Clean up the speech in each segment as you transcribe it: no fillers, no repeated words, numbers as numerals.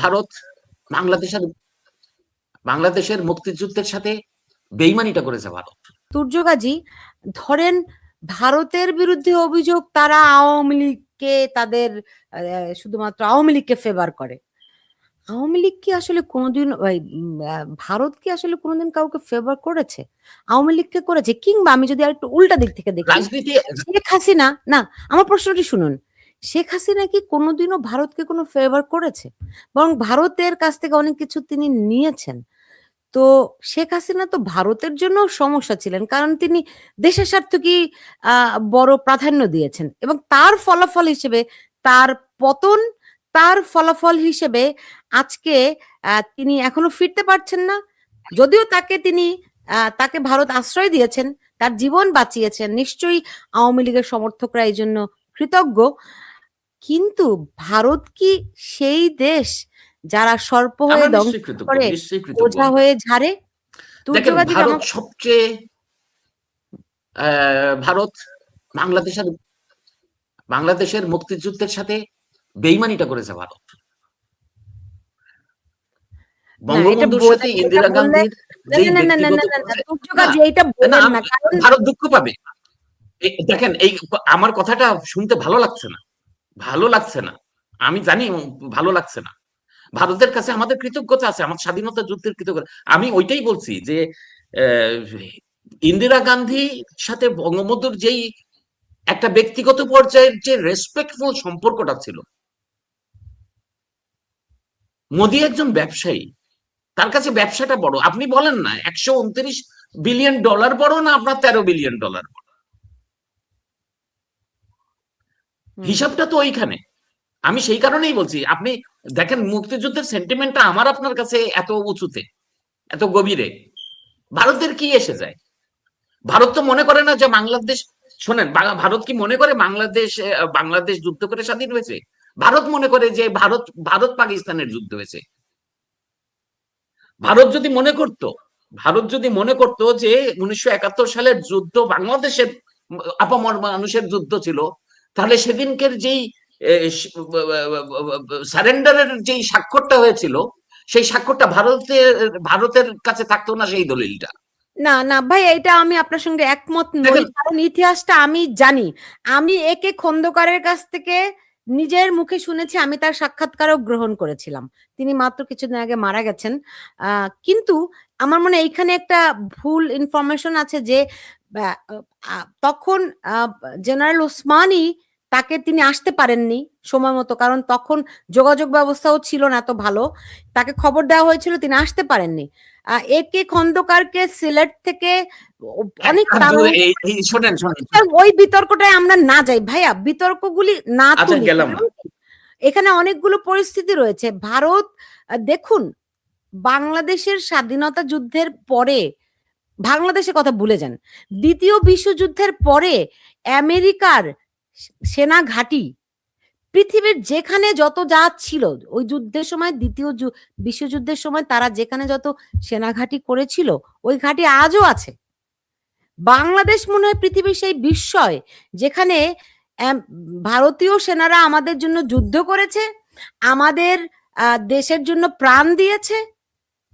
ভারত বাংলাদেশের বাংলাদেশের মুক্তিযুদ্ধের সাথে বেইমানিটা করেছে ভারত। তুর্যগাজী, ধরেন ভারতের বিরুদ্ধে অভিযোগ তারা আওয়ামী লীগকে তাদের শুধুমাত্র আওয়ামী লীগকে ফেভার করে। আওয়ামী লীগ কি আসলে কোনোদিন ভারত কি আসলে কোনোদিন কাউকে ফেভার করেছে? আওয়ামী লীগকে করেছে? কিংবা আমি যদি আরেকটু উল্টা দিক থেকে দেখি, রাজনীতি শেখ হাসিনা, না আমার প্রশ্নটি শুনুন, শেখ হাসিনা কি কোনোদিনও ভারতকে কোনো ফেভার করেছে? বরং ভারতের কাছ থেকে অনেক কিছু তিনি নিয়েছেন। তো শেখ হাসিনা তো ভারতের জন্য সমস্যা ছিলেন, কারণ তিনি দেশের স্বার্থকেই বড় প্রাধান্য দিয়েছেন এবং তার ফলাফল হিসেবে তার পতন, তার ফলাফল হিসেবে আজকে তিনি এখনো ফিরতে পারছেন না। যদিও তাকে ভারত আশ্রয় দিয়েছেন, তার জীবন বাঁচিয়েছেন, নিশ্চয়ই আওয়ামী লীগের সমর্থকরা এই জন্য কৃতজ্ঞ। কিন্তু ভারত কি সেই দেশ যারা সর্প হয়ে ধ্বংস করে ওঝা হয়ে ঝাড়ে? ভারত সবচেয়ে ভারত বাংলাদেশের মুক্তিযুদ্ধের সাথে বেইমানিটা করেছে ভারত। বঙ্গবন্ধুর সাথে ইন্দিরা গান্ধীর ভারত দুঃখ পাবে। দেখেন, এই আমার কথাটা শুনতে ভালো লাগছে না, আমি জানি ভালো লাগছে না। ভারতের কাছে আমাদের কৃতজ্ঞতা আছে, আমার স্বাধীনতা যুদ্ধের কৃতজ্ঞতা। আমি ওইটাই বলছি যে ইন্দিরা গান্ধীর সাথে বঙ্গবন্ধুর যেই একটা ব্যক্তিগত পর্যায়ের যে রেসপেক্টফুল সম্পর্কটা ছিল, মোদী একজন ব্যবসায়ী, তার কাছে ব্যবসাটা বড়। আপনি বলেন না 129 বিলিয়ন ডলার বড় না আপনার 13 বিলিয়ন ডলার বড়? হিসাবটা তো ওইখানে। আমি সেই কারণেই বলছি, আপনি দেখেন মুক্তিযুদ্ধের সেন্টিমেন্টটা আমার আপনার কাছে এত উঁচুতে, এত গভীরে, ভারতের কি এসে যায়? ভারত তো মনে করে না যে বাংলাদেশ, শোনেন, ভারত কি মনে করে বাংলাদেশ যুদ্ধ করে স্বাধীন হয়েছে? ভারত মনে করে যে ভারত পাকিস্তানের যুদ্ধ হয়েছে। ভারত যদি মনে করতো যে 1971 সালের যুদ্ধ বাংলাদেশের আপামর মানুষের যুদ্ধ ছিল, তাহলে সেদিনকের যেই সারেন্ডারের যেই স্বাক্ষরটা হয়েছিল, সেই স্বাক্ষরটা ভারতের কাছে থাকতো না, সেই দলিলটা। না না ভাই, এটা আমি আপনার সঙ্গে একমত নই, কারণ ইতিহাসটা আমি জানি। আমি একে খন্দকারের কাছ থেকে নিজের মুখে শুনেছি, আমি তার সাক্ষাৎকারও গ্রহণ করেছিলাম। তিনি মাত্র কিছুদিন আগে মারা গেছেন। কিন্তু আমার মনে এইখানে একটা ভুল ইনফরমেশন আছে যে তখন জেনারেল ওসমানী তিনি আসতে পারেননি সময় মতো, কারণ তখন যোগাযোগ ব্যবস্থাও ছিল না এত ভালো। তাকে খবর দেওয়া হয়েছিল, তিনি আসতে পারেননি। একে খন্দকারকে সিলেট থেকে অনেক ওই বিতর্কটায় আমরা না যাই ভাইয়া, বিতর্কগুলি না তুলি। এখানে অনেকগুলো পরিস্থিতি রয়েছে। ভারত দেখুন, বাংলাদেশের স্বাধীনতা যুদ্ধের পরে, বাংলাদেশের কথা ভুলে যান, দ্বিতীয় বিশ্বযুদ্ধের পরে আমেরিকার সেনা ঘাঁটি পৃথিবীর যেখানে যত যা ছিল ওই যুদ্ধের সময়, দ্বিতীয় বিশ্বযুদ্ধের সময় তারা যেখানে যত সেনা ঘাঁটি করেছিল, ওই ঘাঁটি আজও আছে। বাংলাদেশ মনে হয় পৃথিবীর সেই বিস্ময় যেখানে ভারতীয় সেনারা আমাদের জন্য যুদ্ধ করেছে, আমাদের দেশের জন্য প্রাণ দিয়েছে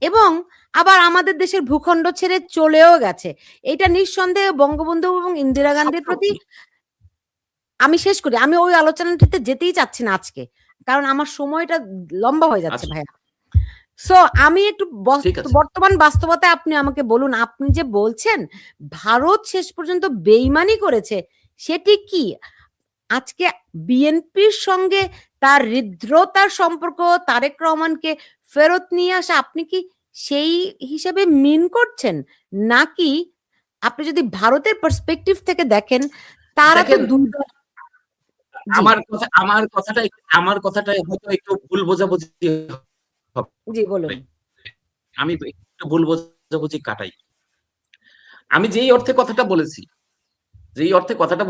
এবং আবার আমাদের দেশের ভূখণ্ড ছেড়ে চলেও গেছে। এটা নিঃসন্দেহে বঙ্গবন্ধু এবং ইন্দিরা গান্ধীর প্রতি। আমি শেষ করি, আমি ওই আলোচনাটিতে যেতেই চাচ্ছি না আজকে, কারণ আমার সময়টা লম্বা হয়ে যাচ্ছে ভাইয়া। সো আমি একটু বর্তমান বাস্তবতায় আপনি আমাকে বলুন, আপনি যে বলছেন ভারত শেষ পর্যন্ত বেইমানি করেছে, সেটি কি? আজকে বিএনপির সঙ্গে তার হৃদ্রতার সম্পর্ক, তারেক রহমানকে ফেরত নিয়ে আসা, আপনি কি সেই হিসেবে মিন করছেন? নাকি আপনি যদি ভারতের পার্সপেক্টিভ থেকে দেখেন, তারা তো আমার কথাটা হয়তো একটু ভুল বোঝাবুঝি, জি বলুন। আমি একটু ভুল বোঝাবুঝি কাটাই। আমি যেই অর্থে কথাটা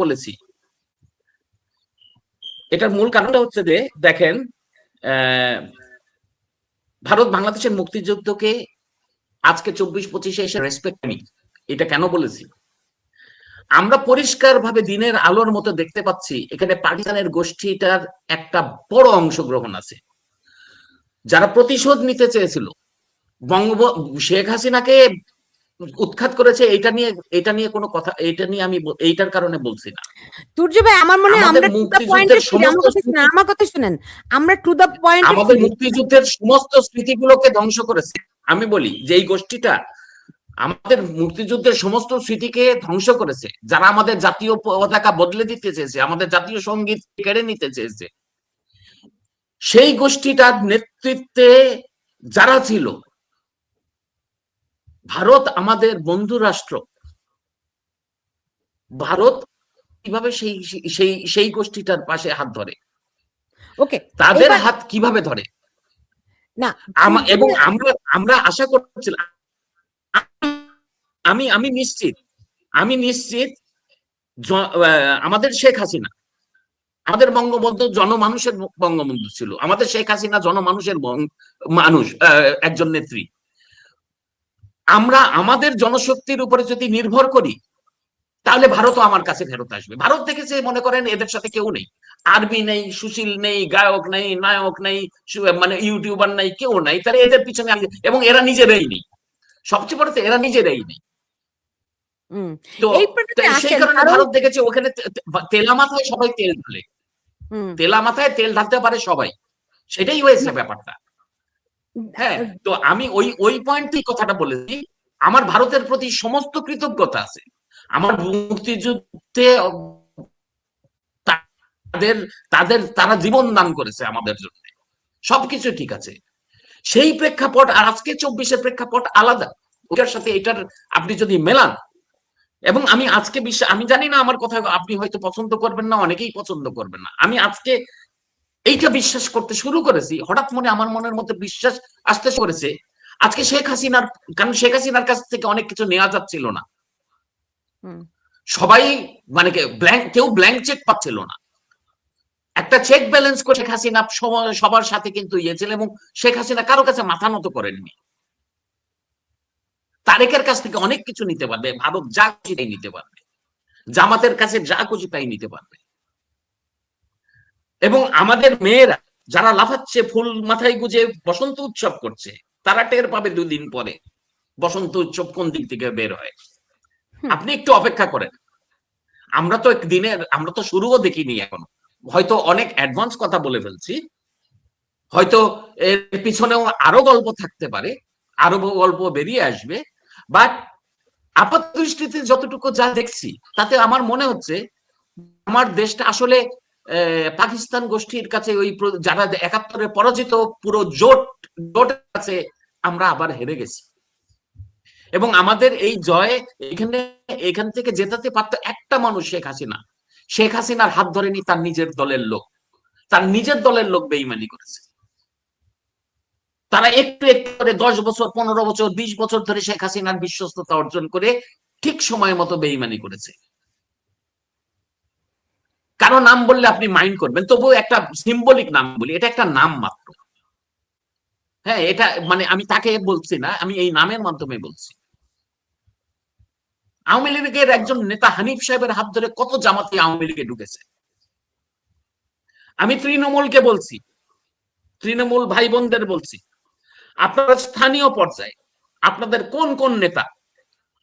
বলেছি, এটার মূল কারণটা হচ্ছে যে দেখেন, ভারত বাংলাদেশের মুক্তিযুদ্ধকে আজকে 24-25 এসে রেসপেক্ট নেই। এটা কেন বলেছি? আমরা পরিষ্কারভাবে দিনের আলোর মতো দেখতে পাচ্ছি এখানে পাকিস্তানের গোষ্ঠীটার একটা বড় অংশগ্রহণ আছে। যারা প্রতিশোধ নিতে চেয়েছিল, শেখ হাসিনাকে উৎখাত করেছে, এটা নিয়ে কোনো কথা, এটা নিয়ে আমি এইটার কারণে বলছি না। তুর্য ভাই, আমার মনে হয় আমাদের আমরা টু দ্য পয়েন্টে মুক্তিযুদ্ধের সমস্ত আমার কথা শুনেন, আমরা টু দ্য পয়েন্টে আমাদের মুক্তিযুদ্ধের সমস্ত স্মৃতিগুলোকে ধ্বংস করেছে। আমি বলি যে এই গোষ্ঠীটা আমাদের মুক্তিযুদ্ধের সমস্ত স্মৃতিকে ধ্বংস করেছে, যারা আমাদের জাতীয় পতাকা বদলে দিতে চেয়েছে, আমাদের জাতীয় সঙ্গীত কেড়ে নিতে চেয়েছে, সেই গোষ্ঠীটার নেতৃত্বে যারা ছিল, ভারত আমাদের বন্ধু রাষ্ট্র, ভারত কিভাবে সেই সেই সেই গোষ্ঠীটার পাশে হাত ধরে, ওকে, তাদের হাত কিভাবে ধরে না, এবং আমরা আমরা আশা করছিলাম, আমি আমি নিশ্চিত আমাদের শেখ হাসিনা, আমাদের বঙ্গবন্ধু জনমানুষের বঙ্গবন্ধু ছিল, আমাদের শেখ হাসিনা জনমানুষের মানুষ, একজন নেত্রী। আমরা আমাদের জনশক্তির উপরে যদি নির্ভর করি, তাহলে ভারতও আমার কাছে ফেরত আসবে। ভারত দেখেছে, মনে করেন এদের সাথে কেউ নেই, আর্মি নেই, সুশীল নেই, গায়ক নেই, নায়ক নেই, মানে ইউটিউবার নেই, কেউ নাই, তাহলে এদের পিছনে, এবং এরা নিজেরাই নেই, সবচেয়ে বড় এরা নিজেরাই নেই। তো সেই কারণে ভারত দেখেছে ওখানে তেলা মাথায় সবাই তেল ঢালে, তেলা মাথায় তেল ঢালতে পারে সবাই, সেটাই হয়েছে ব্যাপারটা। হ্যাঁ, তো আমি ওই পয়েন্টেই কথাটা বলেছি। আমার ভারতের প্রতি সমস্ত কৃতজ্ঞতা আছে। আমার মুক্তিযুদ্ধে তারা জীবন দান করেছে আমাদের জন্য, সবকিছু ঠিক আছে। সেই প্রেক্ষাপট আর আজকে 24-এর প্রেক্ষাপট আলাদা, ওটার সাথে এটার আপনি যদি মেলান, এবং আমি আজকে আমি জানি না আমার কথা আপনি হয়তো পছন্দ করবেন না, অনেকেই পছন্দ করবেন না, আমি আজকে এইটা বিশ্বাস করতে শুরু করেছি, হঠাৎ আমার মনের মধ্যে বিশ্বাস আসতে করেছে আজকে শেখ হাসিনার, কারণ শেখ হাসিনার কাছ থেকে অনেক কিছু নেওয়া যাচ্ছিল না, সবাই মানে কেউ ব্ল্যাঙ্ক চেক পাচ্ছিল না, একটা চেক ব্যালেন্স করে শেখ হাসিনা সবার সাথে কিন্তু ইয়েছিল, এবং শেখ হাসিনা কারো কাছে মাথা নত করেননি। তারেকের কাছ থেকে অনেক কিছু নিতে পারবে, ভারত যা খুশি তাই নিতে পারবে, জামাতের কাছে যা খুশি তাই নিতে পারবে। এবং আমাদের মেয়েরা যারা লাফাচ্ছে, ফুল মাথায় গুজে বসন্ত উৎসব করছে, তারা টের পাবে 2 দিন পরে বসন্ত উৎসব কোন দিক থেকে বের হয়। আপনি একটু অপেক্ষা করেন, আমরা তো শুরুও দেখিনি এখনো, হয়তো অনেক অ্যাডভান্স কথা বলে ফেলছি, হয়তো এর পিছনেও আরো গল্প থাকতে পারে, আরো গল্প বেরিয়ে আসবে, বাট আপাত দৃষ্টিতে যতটুকু যা দেখছি তাতে আমার মনে হচ্ছে আমার দেশটা আসলে পাকিস্তান গোষ্ঠীর কাছে, ওই যারা 71-এ পরাজিত পুরো জোট কাছে আমরা আবার হেরে গেছি। এবং আমাদের এই জয় এখান থেকে জেতাতে পারতো একটা মানুষ, শেখ হাসিনা। শেখ হাসিনার হাত ধরেনি তার নিজের দলের লোক বেইমানি করেছে। তারা একটু একটু করে 10 বছর, 15 বছর, 20 বছর ধরে শেখ হাসিনার বিশ্বস্ততা অর্জন করে ঠিক সময় মতো বেইমানি করেছে। কারো নাম বললে আপনি মাইন্ড করবেন, তবুও একটা সিম্বলিক নাম বলি, এটা একটা নাম মাত্র। হ্যাঁ, এটা মানে আমি তাকে বলছি না, আমি এই নামের মাধ্যমে বলছি। আওয়ামী লীগের একজন নেতা হানিফ সাহেবের হাত ধরে কত জামাতি আওয়ামী লীগে ঢুকেছে। আমি তৃণমূলকে বলছি, তৃণমূল ভাই বোনদের বলছি, আপনারা স্থানীয় পর্যায়ে আপনাদের কোন কোন নেতা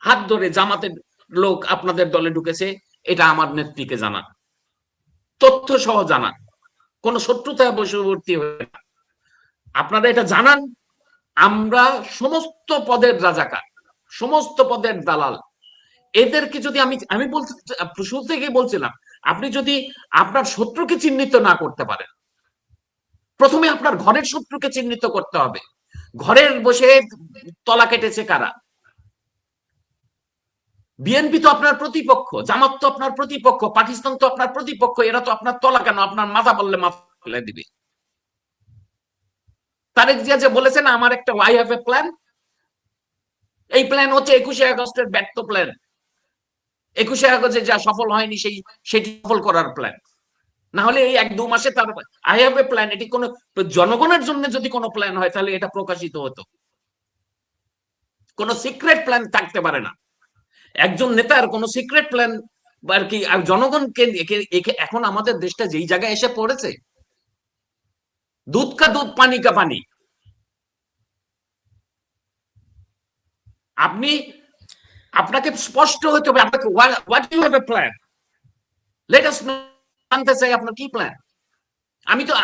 হাত ধরে জামাতের লোক আপনাদের দলে ঢুকেছে, এটা আমার নেত্রীকে জানান, তথ্য সহ জানান, কোন শত্রুতায় বশবর্তী হয়ে না, আপনারা এটা জানান। আমরা সমস্ত পদের রাজাকার, সমস্ত পদের দালাল, এদেরকে যদি আমি বলতে শুরু থেকে বলছিলাম, আপনি যদি আপনার শত্রুকে চিহ্নিত না করতে পারেন, প্রথমে আপনার ঘরের শত্রুকে চিহ্নিত করতে হবে। ঘরের বসে তলা কেটেছে কারা? বিএনপি তো আপনার প্রতিপক্ষ, জামাত তো আপনার প্রতিপক্ষ, পাকিস্তান তো আপনার প্রতিপক্ষ, এরা তো আপনার তলা কেন, আপনার মাথা বললে মাথা ফেলে দিবে। তারেক জিয়া যে বলেছেন আমার একটা আই হ্যাভ এ প্ল্যান, এই প্ল্যান হচ্ছে 21শে আগস্টের ব্যর্থ প্ল্যান, 21শে আগস্টে যা সফল হয়নি সেটি সফল করার প্ল্যান। না হলে এই 1-2 মাসে তার আই হ্যাভ এ প্ল্যান, এটি কোন জনগণের জন্য যদি কোনো প্ল্যান হয় তাহলে এটা প্রকাশিত হতো। কোন সিক্রেট প্ল্যান থাকতে পারে না একজন নেতার, কোন সিক্রেট প্ল্যান আর কি। আর জনগণকে এখন আমাদের দেশটা যেই জায়গায় এসে পড়েছে, দুধ কা দুধ পানি কা পানি, আপনি আপনাকে স্পষ্ট হতে হবে, আপনাকে what you have a plan, let us জানতে চাই আপনার কি প্ল্যান।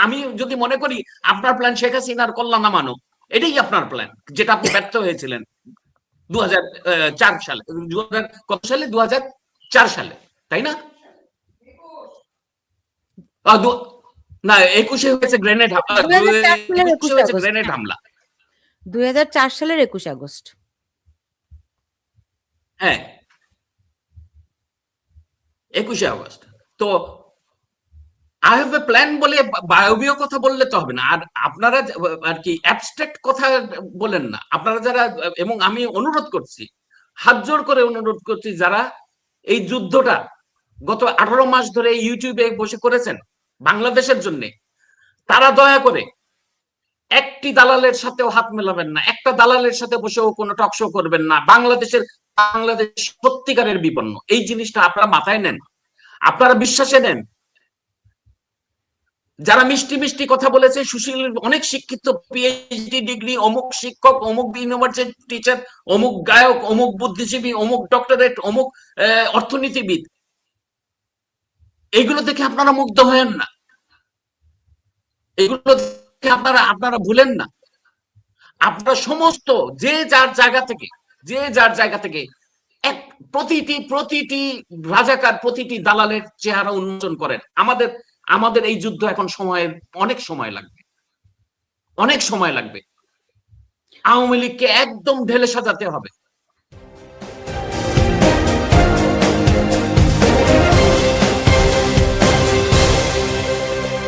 আমি যদি মনে করি আপনার প্ল্যান শেখ হাসিনার কল্যাণ নামানো, এটাই আপনার প্ল্যান, যেটা আপনি ব্যর্থ হয়েছিলেন 2004 সালে, 2000 কত সালে, 2004 সালে, তাই না? না, 21-এ হয়েছে গ্রেনেড হামলা, 2004 সালের 21-এ 21 হয়েছে আগস্ট, গ্রেনেড হামলা। 2004 সালের 21 আগস্ট। হ্যাঁ, 21-এ আগস্ট। তো আই হ্যাভ এ প্ল্যান বলে বায়বীয় কথা বললে তো হবে না। আর আপনারা আর কি অ্যাবস্ট্রাক্ট কথা বলেন না আপনারা যারা। এবং আমি অনুরোধ করছি, হাত জোড় করে অনুরোধ করছি, যারা এই যুদ্ধটা গত 18 মাস ধরে ইউটিউবে বসে করেছেন বাংলাদেশের জন্য, তারা দয়া করে একটি দালালের সাথেও হাত মেলাবেন না, একটা দালালের সাথে বসেও কোনো টকশো করবেন না। বাংলাদেশ সত্যিকারের বিপন্ন, এই জিনিসটা আপনারা মাথায় নেন, আপনারা বিশ্বাসে নেন। যারা মিষ্টি মিষ্টি কথা বলেছে, সুশীল, অনেক শিক্ষিত, পিএইচডি ডিগ্রি, অমুক শিক্ষক, অমুক ইউনিভার্সিটি টিচার, অমুক গায়ক, অমুক বুদ্ধিজীবী, অমুক ডক্টরেট, অমুক অর্থনীতিবিদ, এইগুলো দেখে আপনারা মুগ্ধ হয়েন না, এগুলো দেখে আপনারা ভুলেন না। আপনারা সমস্ত যে যার জায়গা থেকে এক প্রতিটি রাজাকার, প্রতিটি দালালের চেহারা উন্মোচন করেন। আমাদের এই যুদ্ধ এখন অনেক সময় লাগবে। আওয়ামী লীগকে একদম ঢেলে সাজাতে হবে।